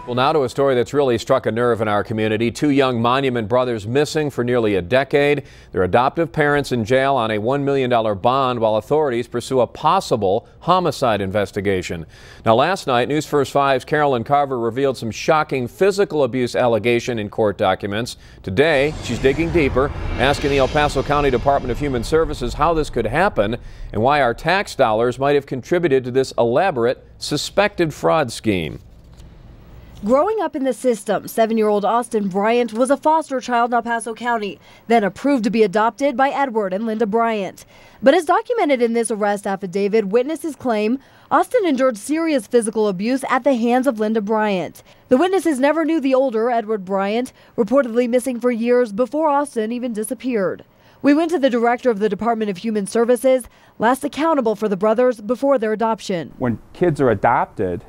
Well, now to a story that's really struck a nerve in our community. Two young Monument brothers missing for nearly a decade. Their adoptive parents in jail on a $1 million bond while authorities pursue a possible homicide investigation. Now, last night, News First 5's Carolyn Carver revealed some shocking physical abuse allegation in court documents. Today, she's digging deeper, asking the El Paso County Department of Human Services how this could happen and why our tax dollars might have contributed to this elaborate, suspected fraud scheme. Growing up in the system, 7-year-old Austin Bryant was a foster child in El Paso County, then approved to be adopted by Edward and Linda Bryant. But as documented in this arrest affidavit, witnesses claim Austin endured serious physical abuse at the hands of Linda Bryant. The witnesses never knew the older Edward Bryant, reportedly missing for years before Austin even disappeared. We went to the director of the Department of Human Services, last accountable for the brothers before their adoption. When kids are adopted,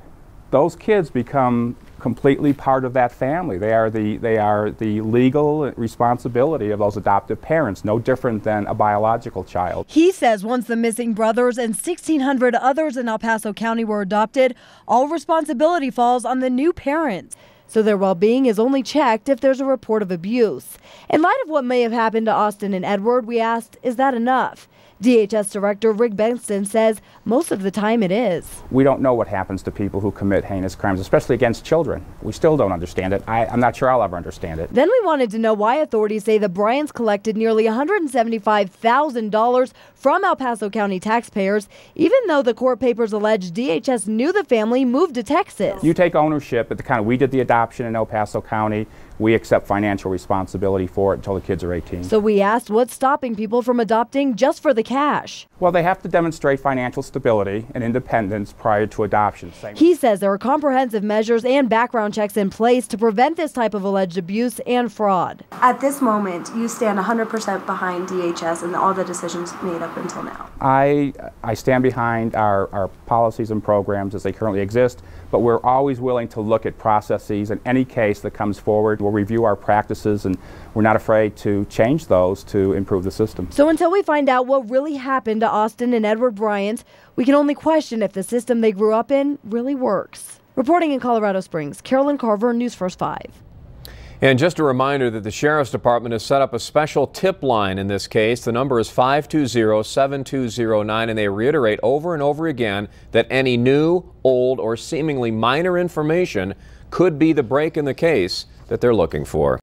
those kids become completely part of that family. They are the legal responsibility of those adoptive parents, no different than a biological child. He says once the missing brothers and 1,600 others in El Paso County were adopted, all responsibility falls on the new parents. So their well-being is only checked if there's a report of abuse. In light of what may have happened to Austin and Edward, we asked, is that enough? DHS Director Rick Benson says most of the time it is. We don't know what happens to people who commit heinous crimes, especially against children. We still don't understand it. I'm not sure I'll ever understand it. Then we wanted to know why authorities say the Bryants collected nearly $175,000 from El Paso County taxpayers, even though the court papers allege DHS knew the family moved to Texas. You take ownership at the county. We did the adoption in El Paso County. We accept financial responsibility for it until the kids are 18. So we asked what's stopping people from adopting just for the cash. Well, they have to demonstrate financial stability and independence prior to adoption. He says there are comprehensive measures and background checks in place to prevent this type of alleged abuse and fraud. At this moment, you stand 100% behind DHS and all the decisions made up until now. I stand behind our policies and programs as they currently exist, but we're always willing to look at processes in any case that comes forward. We'll review our practices, and we're not afraid to change those to improve the system. So until we find out what really happened to Austin and Edward Bryant, we can only question if the system they grew up in really works. Reporting in Colorado Springs, Carolyn Carver, News First 5. And just a reminder that the Sheriff's Department has set up a special tip line in this case. The number is 520-7209, and they reiterate over and over again that any new, old, or seemingly minor information could be the break in the case that they're looking for.